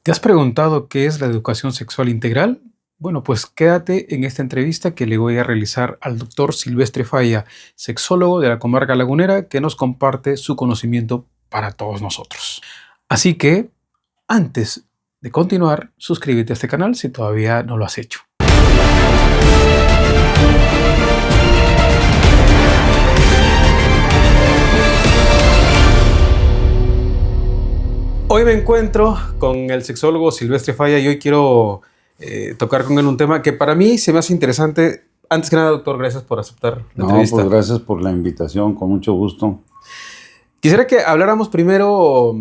¿Te has preguntado qué es la educación sexual integral? Bueno, pues quédate en esta entrevista que le voy a realizar al doctor Silvestre Falla, sexólogo de la comarca lagunera, que nos comparte su conocimiento para todos nosotros. Así que, antes de continuar, suscríbete a este canal si todavía no lo has hecho. Hoy me encuentro con el sexólogo Silvestre Falla y hoy quiero tocar con él un tema que para mí se me hace interesante. Antes que nada, doctor, gracias por aceptar la entrevista. Pues gracias por la invitación, con mucho gusto. Quisiera que habláramos primero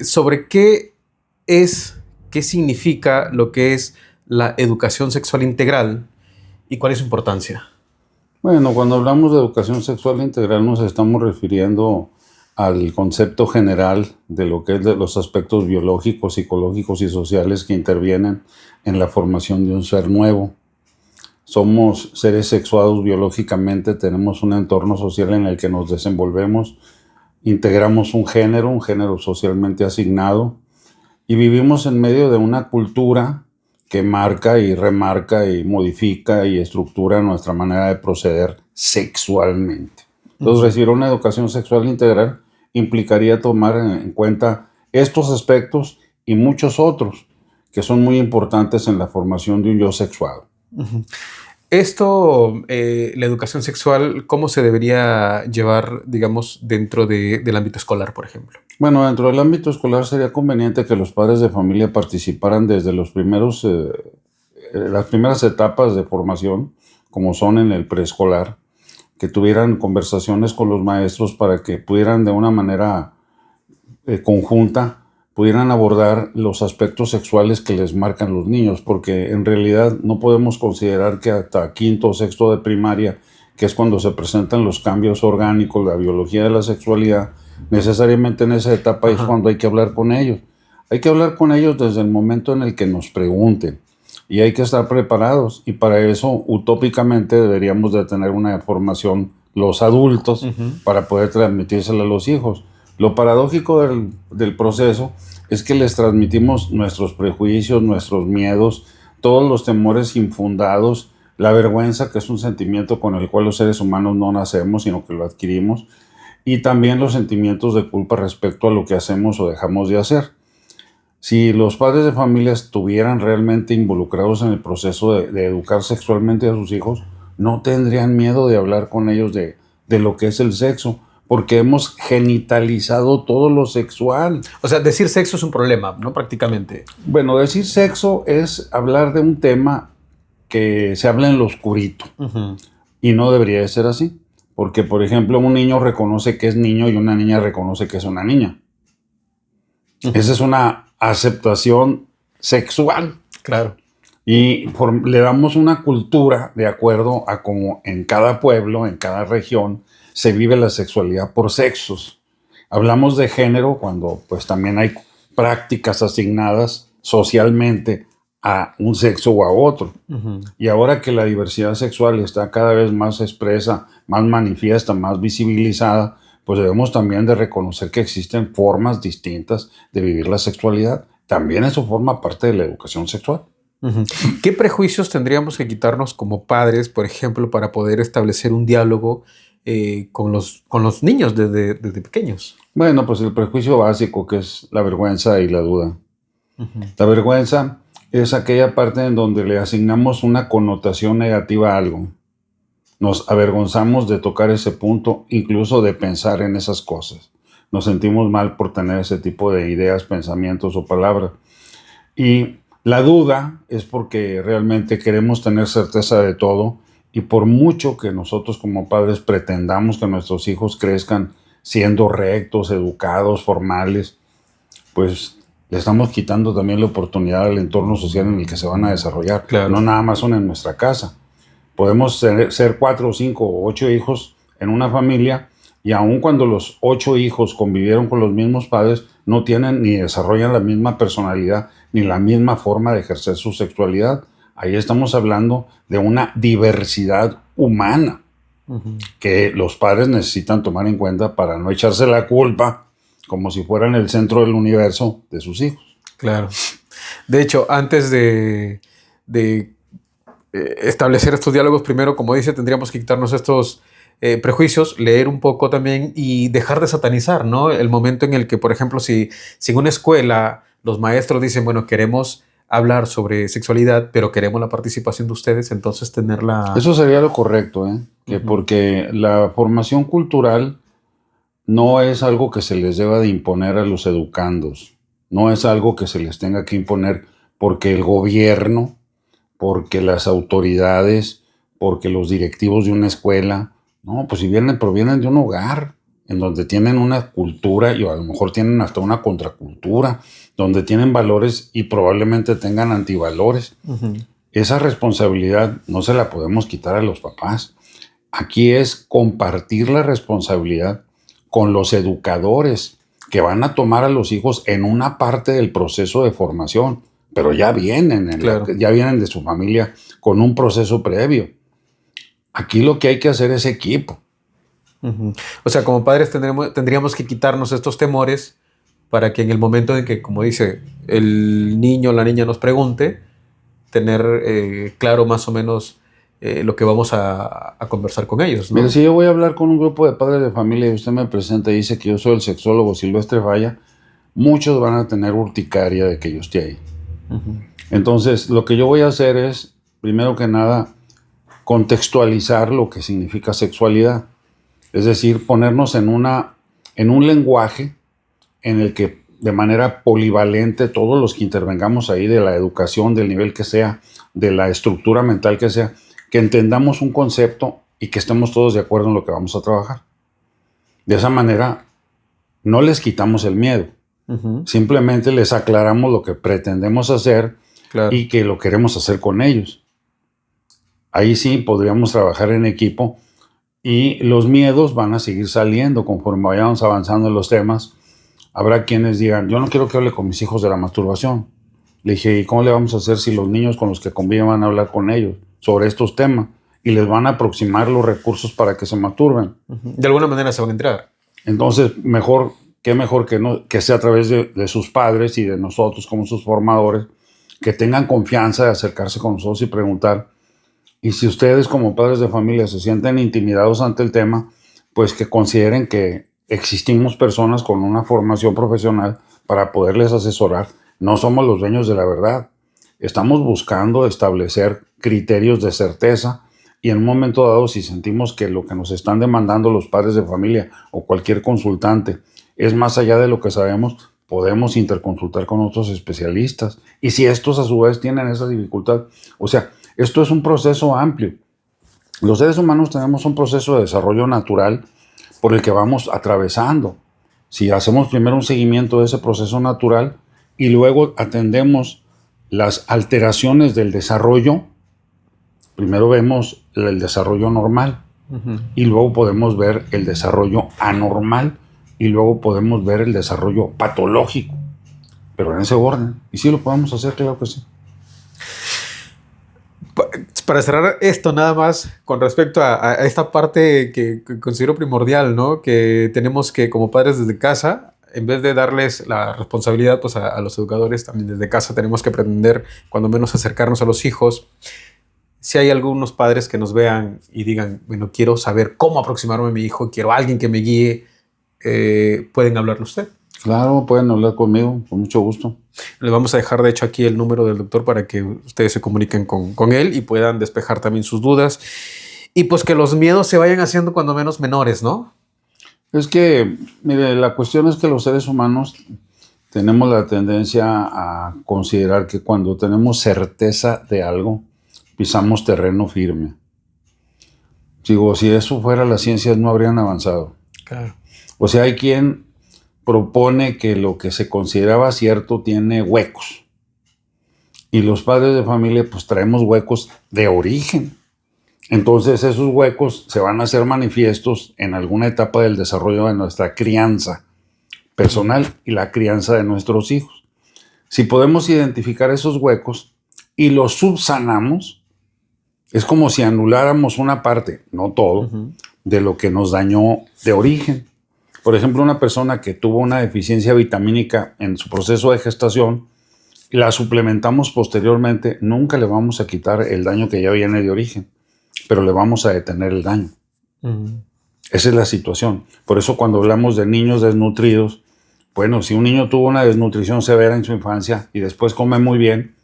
sobre qué significa lo que es la educación sexual integral y cuál es su importancia. Bueno, cuando hablamos de educación sexual integral nos estamos refiriendo al concepto general de lo que es de los aspectos biológicos, psicológicos y sociales que intervienen en la formación de un ser nuevo. Somos seres sexuados biológicamente, tenemos un entorno social en el que nos desenvolvemos, integramos un género socialmente asignado, y vivimos en medio de una cultura que marca y remarca y modifica y estructura nuestra manera de proceder sexualmente. Entonces, recibir una educación sexual integral implicaría tomar en cuenta estos aspectos y muchos otros que son muy importantes en la formación de un yo sexuado. Esto, la educación sexual, ¿cómo se debería llevar, digamos, dentro del ámbito escolar, por ejemplo? Bueno, dentro del ámbito escolar sería conveniente que los padres de familia participaran desde las primeras etapas de formación, como son en el preescolar, que tuvieran conversaciones con los maestros para que pudieran de una manera conjunta, pudieran abordar los aspectos sexuales que les marcan los niños, porque en realidad no podemos considerar que hasta quinto o sexto de primaria, que es cuando se presentan los cambios orgánicos, la biología de la sexualidad, necesariamente en esa etapa es cuando hay que hablar con ellos. Hay que hablar con ellos desde el momento en el que nos pregunten y hay que estar preparados, y para eso utópicamente deberíamos de tener una formación los adultos para poder transmitírsela a los hijos. Lo paradójico del proceso es que les transmitimos nuestros prejuicios, nuestros miedos, todos los temores infundados, la vergüenza, que es un sentimiento con el cual los seres humanos no nacemos, sino que lo adquirimos, y también los sentimientos de culpa respecto a lo que hacemos o dejamos de hacer. Si los padres de familia estuvieran realmente involucrados en el proceso de educar sexualmente a sus hijos, no tendrían miedo de hablar con ellos de lo que es el sexo, porque hemos genitalizado todo lo sexual. O sea, decir sexo es un problema, ¿no? Prácticamente. Bueno, decir sexo es hablar de un tema que se habla en lo oscurito, y no debería de ser así. Porque, por ejemplo, un niño reconoce que es niño y una niña reconoce que es una niña. Esa es una aceptación sexual. Claro. Y le damos una cultura de acuerdo a cómo en cada pueblo, en cada región, se vive la sexualidad por sexos. Hablamos de género cuando pues también hay prácticas asignadas socialmente a un sexo o a otro. Y ahora que la diversidad sexual está cada vez más expresa, más manifiesta, más visibilizada, pues debemos también de reconocer que existen formas distintas de vivir la sexualidad. También eso forma parte de la educación sexual. ¿Qué prejuicios tendríamos que quitarnos como padres, por ejemplo, para poder establecer un diálogo con los niños desde pequeños? Bueno, pues el prejuicio básico, que es la vergüenza y la duda. La vergüenza es aquella parte en donde le asignamos una connotación negativa a algo. Nos avergonzamos de tocar ese punto, incluso de pensar en esas cosas. Nos sentimos mal por tener ese tipo de ideas, pensamientos o palabras. Y la duda es porque realmente queremos tener certeza de todo, y por mucho que nosotros como padres pretendamos que nuestros hijos crezcan siendo rectos, educados, formales, pues le estamos quitando también la oportunidad al entorno social en el que se van a desarrollar. Claro. No nada más son en nuestra casa. Podemos ser 4, 5 o 8 hijos en una familia, y aun cuando los 8 hijos convivieron con los mismos padres, no tienen ni desarrollan la misma personalidad ni la misma forma de ejercer su sexualidad. Ahí estamos hablando de una diversidad humana que los padres necesitan tomar en cuenta para no echarse la culpa como si fueran el centro del universo de sus hijos. Claro. De hecho, antes de establecer estos diálogos, primero, como dice, tendríamos que quitarnos estos prejuicios, leer un poco también y dejar de satanizar, ¿no? El momento en el que, por ejemplo, si en una escuela los maestros dicen, bueno, queremos hablar sobre sexualidad, pero queremos la participación de ustedes, entonces tenerla... Eso sería lo correcto, ¿eh? Que Ujú. porque la formación cultural no es algo que se les deba de imponer a los educandos, no es algo que se les tenga que imponer porque el gobierno, porque las autoridades, porque los directivos de una escuela, no, pues si provienen de un hogar en donde tienen una cultura y a lo mejor tienen hasta una contracultura, donde tienen valores y probablemente tengan antivalores. Ujú. Esa responsabilidad no se la podemos quitar a los papás. Aquí es compartir la responsabilidad con los educadores que van a tomar a los hijos en una parte del proceso de formación, pero ya vienen, Claro. ya vienen de su familia con un proceso previo. Aquí lo que hay que hacer es equipo. Ujú. O sea, como padres tendríamos que quitarnos estos temores para que en el momento en que, como dice, el niño o la niña nos pregunte, tener claro más o menos lo que vamos a conversar con ellos, Mire, ¿no? si yo voy a hablar con un grupo de padres de familia y usted me presenta y dice que yo soy el sexólogo Silvestre Falla, muchos van a tener urticaria de que yo esté ahí. Ujú. Entonces, lo que yo voy a hacer es, primero que nada, contextualizar lo que significa sexualidad. Es decir, ponernos en un lenguaje en el que de manera polivalente todos los que intervengamos ahí, de la educación, del nivel que sea, de la estructura mental que sea, que entendamos un concepto y que estemos todos de acuerdo en lo que vamos a trabajar. De esa manera no les quitamos el miedo, Ujú. simplemente les aclaramos lo que pretendemos hacer Claro. y que lo queremos hacer con ellos. Ahí sí podríamos trabajar en equipo y los miedos van a seguir saliendo conforme vayamos avanzando en los temas. Habrá quienes digan, yo no quiero que hable con mis hijos de la masturbación. Le dije, ¿y cómo le vamos a hacer si los niños con los que conviven van a hablar con ellos sobre estos temas? Y les van a aproximar los recursos para que se masturben. Ujú. De alguna manera se van a entrar. Entonces, qué mejor que, no, que sea a través de sus padres y de nosotros como sus formadores, que tengan confianza de acercarse con nosotros y preguntar. Y si ustedes como padres de familia se sienten intimidados ante el tema, pues que consideren que existimos personas con una formación profesional para poderles asesorar. No somos los dueños de la verdad. Estamos buscando establecer criterios de certeza y en un momento dado, si sentimos que lo que nos están demandando los padres de familia o cualquier consultante es más allá de lo que sabemos, podemos interconsultar con otros especialistas. Y si estos a su vez tienen esa dificultad, o sea, esto es un proceso amplio. Los seres humanos tenemos un proceso de desarrollo natural por el que vamos atravesando. Si hacemos primero un seguimiento de ese proceso natural y luego atendemos las alteraciones del desarrollo, primero vemos el desarrollo normal Ujú. y luego podemos ver el desarrollo anormal y luego podemos ver el desarrollo patológico, pero en ese orden. Y sí lo podemos hacer, claro que sí. Para cerrar esto nada más con respecto a esta parte que considero primordial, ¿no? Que tenemos que como padres desde casa, en vez de darles la responsabilidad pues, a los educadores, también desde casa tenemos que aprender cuando menos acercarnos a los hijos. Si hay algunos padres que nos vean y digan, bueno, quiero saber cómo aproximarme a mi hijo, quiero a alguien que me guíe, pueden hablarle a usted. Claro, pueden hablar conmigo, con mucho gusto. Le vamos a dejar, de hecho, aquí el número del doctor para que ustedes se comuniquen con él y puedan despejar también sus dudas. Y pues que los miedos se vayan haciendo cuando menos menores, ¿no? Es que, mire, la cuestión es que los seres humanos tenemos la tendencia a considerar que cuando tenemos certeza de algo, pisamos terreno firme. Digo, si eso fuera, las ciencias no habrían avanzado. Claro. O sea, hay quien propone que lo que se consideraba cierto tiene huecos. Y los padres de familia pues traemos huecos de origen. Entonces esos huecos se van a hacer manifiestos en alguna etapa del desarrollo de nuestra crianza personal y la crianza de nuestros hijos. Si podemos identificar esos huecos y los subsanamos, es como si anuláramos una parte, no todo, de lo que nos dañó de origen. Por ejemplo, una persona que tuvo una deficiencia vitamínica en su proceso de gestación, la suplementamos posteriormente, nunca le vamos a quitar el daño que ya viene de origen, pero le vamos a detener el daño. Esa es la situación. Por eso cuando hablamos de niños desnutridos, bueno, si un niño tuvo una desnutrición severa en su infancia y después come muy bien,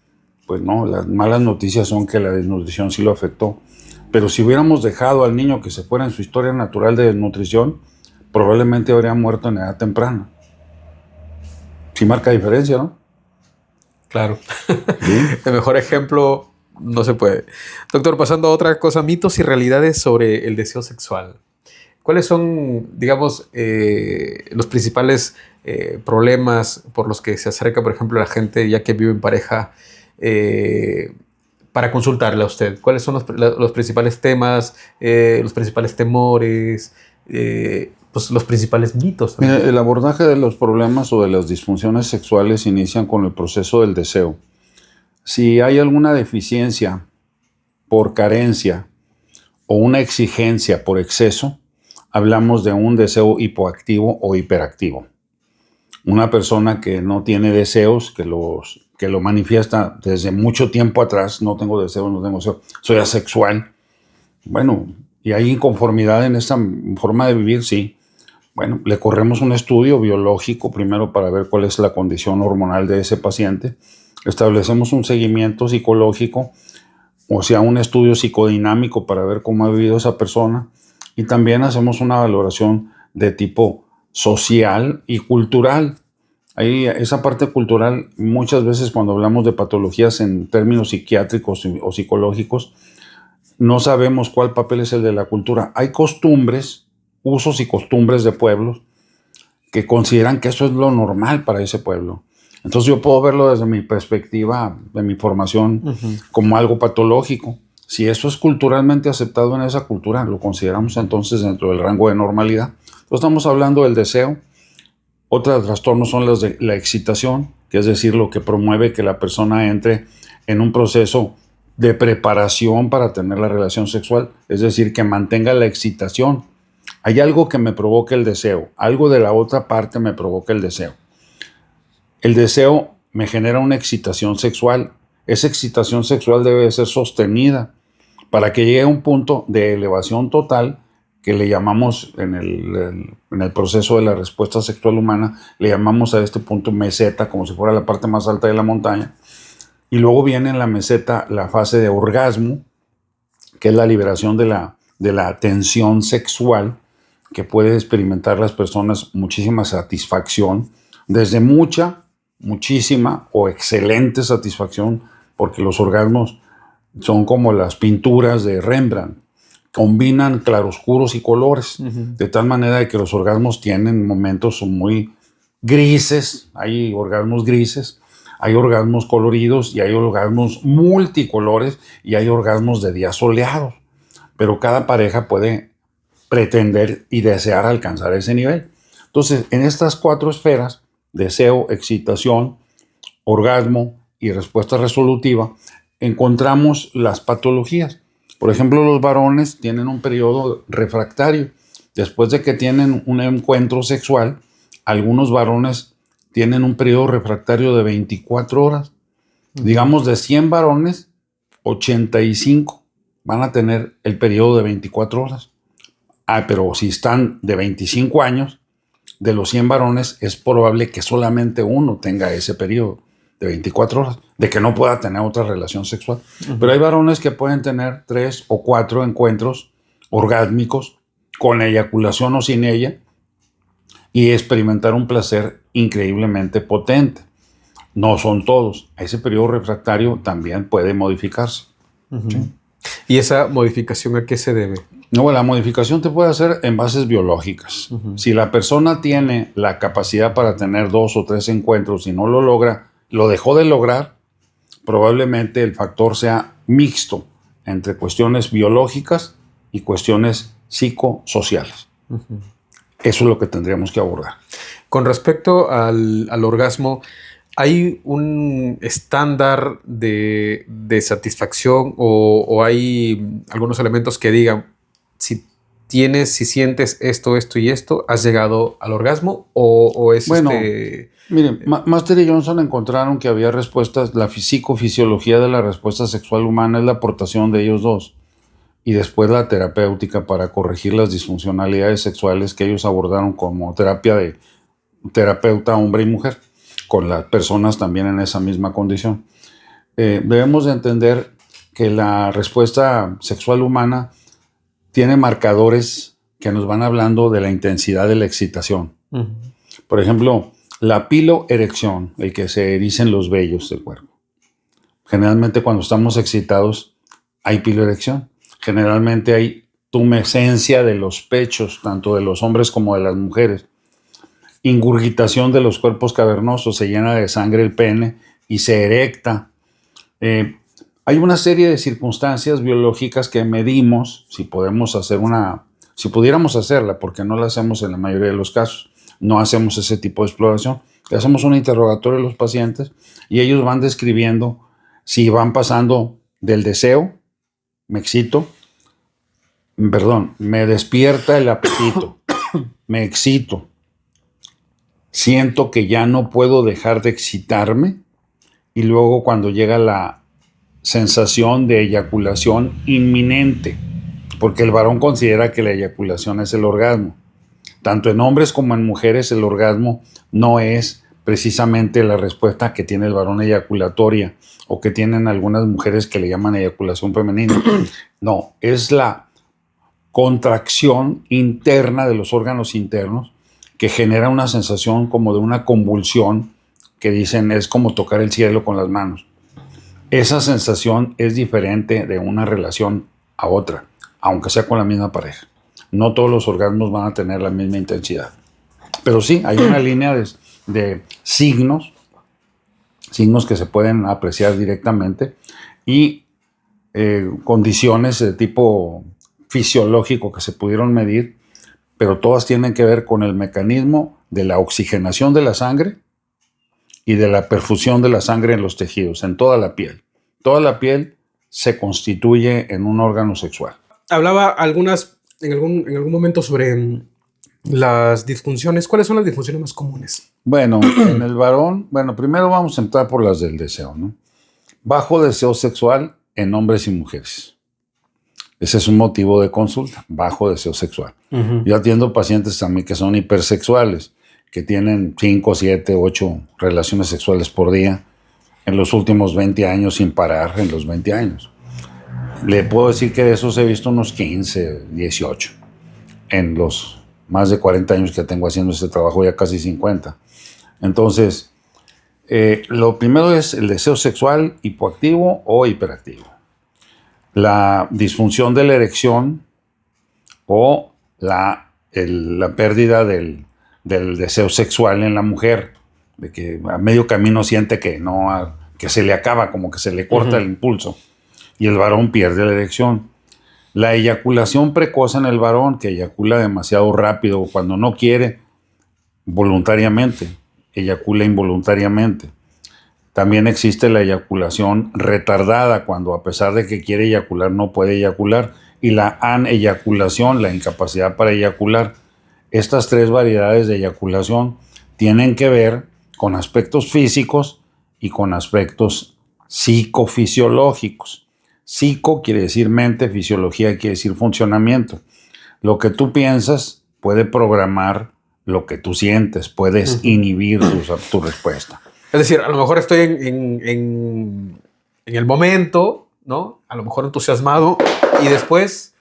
pues no, las malas noticias son que la desnutrición sí lo afectó. Pero si hubiéramos dejado al niño que se fuera en su historia natural de desnutrición, probablemente habría muerto en edad temprana. Sí marca diferencia, ¿no? Claro. ¿Sí? El mejor ejemplo no se puede. Doctor, pasando a otra cosa, mitos y realidades sobre el deseo sexual. ¿Cuáles son, digamos, los principales problemas por los que se acerca, por ejemplo, la gente ya que vive en pareja para consultarle a usted? ¿Cuáles son los principales temas, los principales temores, pues los principales mitos Mira, también? el abordaje de los problemas o de las disfunciones sexuales inician con el proceso del deseo. Si hay alguna deficiencia por carencia o una exigencia por exceso, hablamos de un deseo hipoactivo o hiperactivo. Una persona que no tiene deseos, que lo manifiesta desde mucho tiempo atrás, no tengo deseos, no tengo deseos, soy asexual. Bueno, y hay inconformidad en esta forma de vivir, sí. Bueno, le corremos un estudio biológico primero para ver cuál es la condición hormonal de ese paciente. Establecemos un seguimiento psicológico, o sea, un estudio psicodinámico para ver cómo ha vivido esa persona. Y también hacemos una valoración de tipo social y cultural. Ahí, esa parte cultural, muchas veces cuando hablamos de patologías en términos psiquiátricos o psicológicos, no sabemos cuál papel es el de la cultura. Hay costumbres, usos y costumbres de pueblos que consideran que eso es lo normal para ese pueblo. Entonces yo puedo verlo desde mi perspectiva, de mi formación, como algo patológico. Si eso es culturalmente aceptado en esa cultura, lo consideramos entonces dentro del rango de normalidad. Entonces estamos hablando del deseo. Otros trastornos son los de la excitación, que es decir, lo que promueve que la persona entre en un proceso de preparación para tener la relación sexual, es decir, que mantenga la excitación. Hay algo que me provoca el deseo, algo de la otra parte me provoca el deseo. El deseo me genera una excitación sexual. Esa excitación sexual debe ser sostenida para que llegue a un punto de elevación total que le llamamos en el proceso de la respuesta sexual humana, le llamamos a este punto meseta, como si fuera la parte más alta de la montaña. Y luego viene en la meseta la fase de orgasmo, que es la liberación de la tensión sexual, que puede experimentar las personas muchísima satisfacción, desde muchísima o excelente satisfacción, porque los orgasmos son como las pinturas de Rembrandt, combinan claroscuros y colores, de tal manera que los orgasmos tienen momentos muy grises, hay orgasmos grises, hay orgasmos coloridos y hay orgasmos multicolores y hay orgasmos de días soleados, pero cada pareja puede pretender y desear alcanzar ese nivel. Entonces, en estas 4 esferas, deseo, excitación, orgasmo y respuesta resolutiva, encontramos las patologías. Por ejemplo, los varones tienen un periodo refractario. Después de que tienen un encuentro sexual, algunos varones tienen un periodo refractario de 24 horas. Digamos, de 100 varones, 85 van a tener el periodo de 24 horas. Pero si están de 25 años, de los 100 varones, es probable que solamente uno tenga ese periodo de 24 horas, de que no pueda tener otra relación sexual. Pero hay varones que pueden tener 3 o 4 encuentros orgásmicos, con eyaculación o sin ella, y experimentar un placer increíblemente potente. No son todos. Ese periodo refractario también puede modificarse. ¿Sí? ¿Y esa modificación a qué se debe? No, la modificación te puede hacer en bases biológicas. Si la persona tiene la capacidad para tener 2 o 3 encuentros y no lo logra, lo dejó de lograr, probablemente el factor sea mixto entre cuestiones biológicas y cuestiones psicosociales. Eso es lo que tendríamos que abordar. Con respecto al orgasmo, ¿hay un estándar de satisfacción o hay algunos elementos que digan, si si sientes esto, esto y esto, ¿has llegado al orgasmo? ¿O es Bueno, miren, Master y Johnson encontraron que había respuestas, la psicofisiología de la respuesta sexual humana es la aportación de ellos dos, y después la terapéutica para corregir las disfuncionalidades sexuales que ellos abordaron como terapia de terapeuta hombre y mujer, con las personas también en esa misma condición. Debemos de entender que la respuesta sexual humana tiene marcadores que nos van hablando de la intensidad de la excitación. Uh-huh. Por ejemplo, la piloerección, el que se ericen los vellos del cuerpo. Generalmente cuando estamos excitados hay piloerección. Generalmente hay tumescencia de los pechos, tanto de los hombres como de las mujeres. Ingurgitación de los cuerpos cavernosos, se llena de sangre el pene y se erecta. Hay una serie de circunstancias biológicas que medimos, si pudiéramos hacerla, porque no la hacemos en la mayoría de los casos. No hacemos ese tipo de exploración. Le hacemos un interrogatorio a los pacientes y ellos van describiendo si van pasando del deseo, me excito, me despierta el apetito, me excito, siento que ya no puedo dejar de excitarme, y luego cuando llega la sensación de eyaculación inminente, porque el varón considera que la eyaculación es el orgasmo. Tanto en hombres como en mujeres el orgasmo no es precisamente la respuesta que tiene el varón eyaculatoria o que tienen algunas mujeres que le llaman eyaculación femenina. No, es la contracción interna de los órganos internos que genera una sensación como de una convulsión que dicen es como tocar el cielo con las manos. Esa sensación es diferente de una relación a otra, aunque sea con la misma pareja. No todos los orgasmos van a tener la misma intensidad. Pero sí, hay una línea de signos que se pueden apreciar directamente y condiciones de tipo fisiológico que se pudieron medir, pero todas tienen que ver con el mecanismo de la oxigenación de la sangre y de la perfusión de la sangre en los tejidos, en toda la piel. Toda la piel se constituye en un órgano sexual. Hablaba en algún momento sobre las disfunciones. ¿Cuáles son las disfunciones más comunes? Bueno, en el varón, primero vamos a entrar por las del deseo, ¿no? Bajo deseo sexual en hombres y mujeres. Ese es un motivo de consulta, bajo deseo sexual. Uh-huh. Yo atiendo pacientes también que son hipersexuales, que tienen 5, 7, 8 relaciones sexuales por día en los últimos 20 años sin parar en los 20 años. Le puedo decir que de esos he visto unos 15, 18 en los más de 40 años que tengo haciendo este trabajo, ya casi 50. Entonces, lo primero es el deseo sexual hipoactivo o hiperactivo. La disfunción de la erección o la pérdida del deseo sexual en la mujer, de que a medio camino siente que se le acaba, como que se le corta el impulso, y el varón pierde la erección. La eyaculación precoz en el varón, que eyacula demasiado rápido o cuando no quiere, voluntariamente, eyacula involuntariamente. También existe la eyaculación retardada, cuando a pesar de que quiere eyacular no puede eyacular, y la aneyaculación, la incapacidad para eyacular. Estas tres variedades de eyaculación tienen que ver con aspectos físicos y con aspectos psicofisiológicos. Psico quiere decir mente, fisiología quiere decir funcionamiento. Lo que tú piensas puede programar lo que tú sientes, puedes inhibir tu respuesta. Es decir, a lo mejor estoy en el momento, ¿no? A lo mejor entusiasmado y después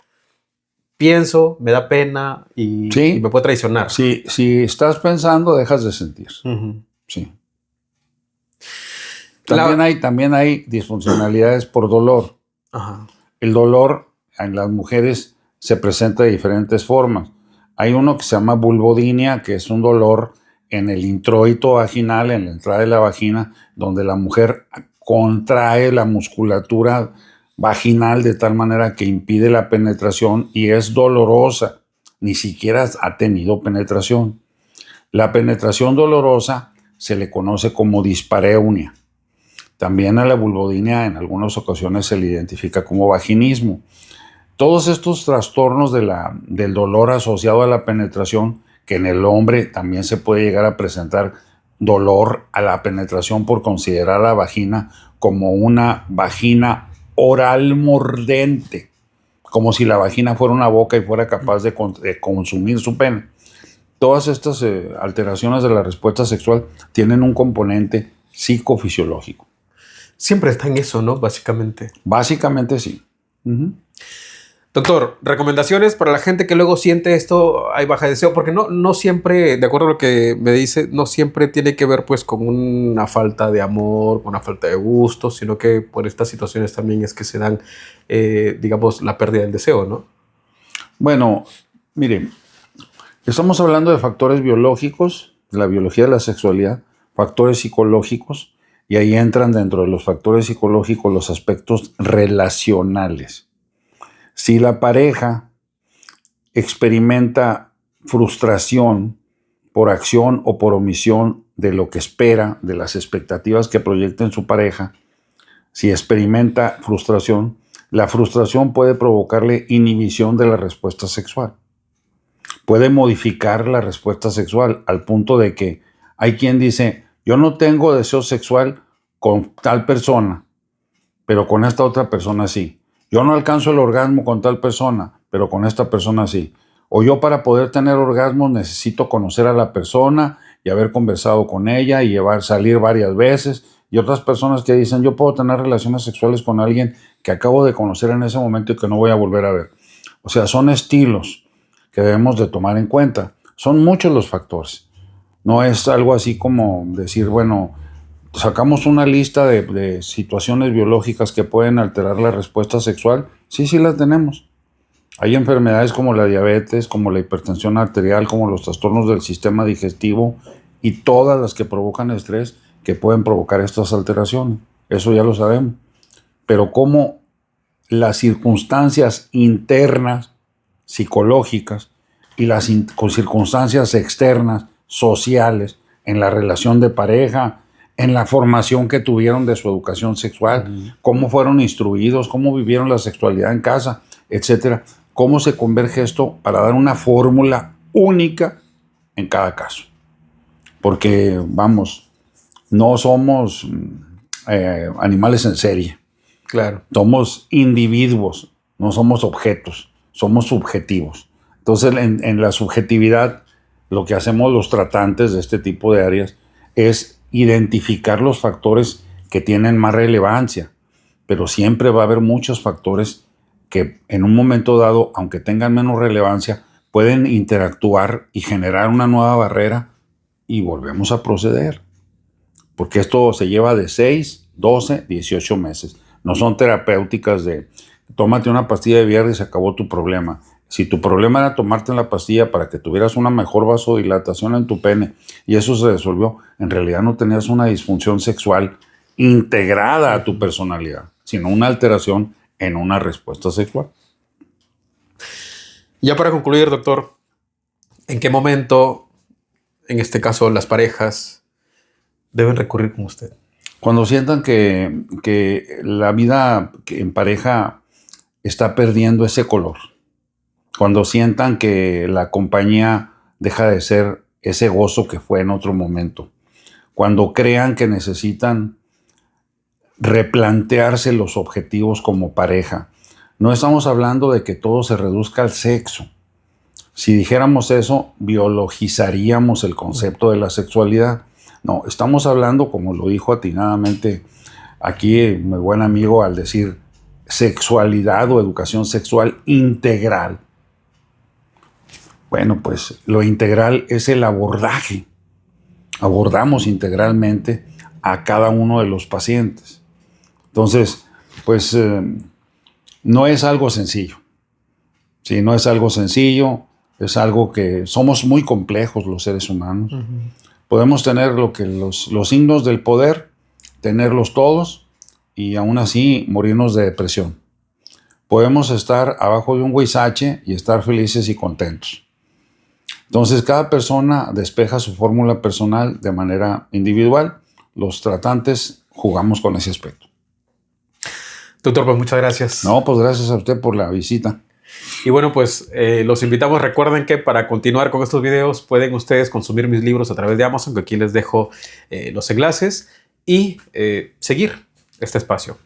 pienso, me da pena y me puede traicionar. Sí, si estás pensando, dejas de sentir. Uh-huh. Sí. También hay disfuncionalidades por dolor. Ajá. El dolor en las mujeres se presenta de diferentes formas. Hay uno que se llama vulvodinia, que es un dolor en el introito vaginal, en la entrada de la vagina, donde la mujer contrae la musculatura vaginal de tal manera que impide la penetración y es dolorosa. Ni siquiera ha tenido penetración. La penetración dolorosa se le conoce como dispareunia. También a la vulvodinia en algunas ocasiones se le identifica como vaginismo. Todos estos trastornos del dolor asociado a la penetración, que en el hombre también se puede llegar a presentar dolor a la penetración por considerar la vagina como una vagina oral mordente, como si la vagina fuera una boca y fuera capaz de consumir su pene. Todas estas alteraciones de la respuesta sexual tienen un componente psicofisiológico. Siempre está en eso, ¿no? Básicamente. Básicamente sí. Doctor, recomendaciones para la gente que luego siente esto, hay baja de deseo, porque no siempre, de acuerdo a lo que me dice, no siempre tiene que ver pues con una falta de amor, con una falta de gusto, sino que por estas situaciones también es que se dan, digamos, la pérdida del deseo, ¿no? Bueno, mire, estamos hablando de factores biológicos, de la biología de la sexualidad, factores psicológicos, y ahí entran dentro de los factores psicológicos los aspectos relacionales. Si la pareja experimenta frustración por acción o por omisión de lo que espera, de las expectativas que proyecta en su pareja, si experimenta frustración, la frustración puede provocarle inhibición de la respuesta sexual. Puede modificar la respuesta sexual al punto de que hay quien dice, yo no tengo deseo sexual con tal persona, pero con esta otra persona sí. Yo no alcanzo el orgasmo con tal persona, pero con esta persona sí. O yo para poder tener orgasmos necesito conocer a la persona y haber conversado con ella y salir varias veces. Y otras personas que dicen, yo puedo tener relaciones sexuales con alguien que acabo de conocer en ese momento y que no voy a volver a ver. O sea, son estilos que debemos de tomar en cuenta. Son muchos los factores. No es algo así como decir, bueno, sacamos una lista de situaciones biológicas que pueden alterar la respuesta sexual. Sí, sí las tenemos. Hay enfermedades como la diabetes, como la hipertensión arterial, como los trastornos del sistema digestivo y todas las que provocan estrés que pueden provocar estas alteraciones. Eso ya lo sabemos. Pero como las circunstancias internas, psicológicas, y las circunstancias externas, sociales, en la relación de pareja, en la formación que tuvieron de su educación sexual, cómo fueron instruidos, cómo vivieron la sexualidad en casa, etcétera. Cómo se converge esto para dar una fórmula única en cada caso. Porque, vamos, no somos animales en serie. Claro. Somos individuos, no somos objetos, somos subjetivos. Entonces, en la subjetividad, lo que hacemos los tratantes de este tipo de áreas es identificar los factores que tienen más relevancia, pero siempre va a haber muchos factores que en un momento dado, aunque tengan menos relevancia, pueden interactuar y generar una nueva barrera y volvemos a proceder. Porque esto se lleva de 6, 12, 18 meses. No son terapéuticas de tómate una pastilla de viernes y se acabó tu problema. Si tu problema era tomarte la pastilla para que tuvieras una mejor vasodilatación en tu pene y eso se resolvió, en realidad no tenías una disfunción sexual integrada a tu personalidad, sino una alteración en una respuesta sexual. Ya para concluir, doctor, ¿en qué momento, en este caso las parejas, deben recurrir con usted? Cuando sientan que la vida en pareja está perdiendo ese color. Cuando sientan que la compañía deja de ser ese gozo que fue en otro momento. Cuando crean que necesitan replantearse los objetivos como pareja. No estamos hablando de que todo se reduzca al sexo. Si dijéramos eso, biologizaríamos el concepto de la sexualidad. No, estamos hablando, como lo dijo atinadamente aquí mi buen amigo al decir sexualidad o educación sexual integral. Bueno, pues lo integral es el abordaje. Abordamos integralmente a cada uno de los pacientes. Entonces, pues no es algo sencillo. Sí, no es algo sencillo, es algo que somos muy complejos los seres humanos. Podemos tener los signos del poder, tenerlos todos y aún así morirnos de depresión. Podemos estar abajo de un huizache y estar felices y contentos. Entonces, cada persona despeja su fórmula personal de manera individual. Los tratantes jugamos con ese aspecto. Doctor, pues muchas gracias. No, pues gracias a usted por la visita. Y bueno, pues los invitamos. Recuerden que para continuar con estos videos pueden ustedes consumir mis libros a través de Amazon, que aquí les dejo los enlaces, y seguir este espacio.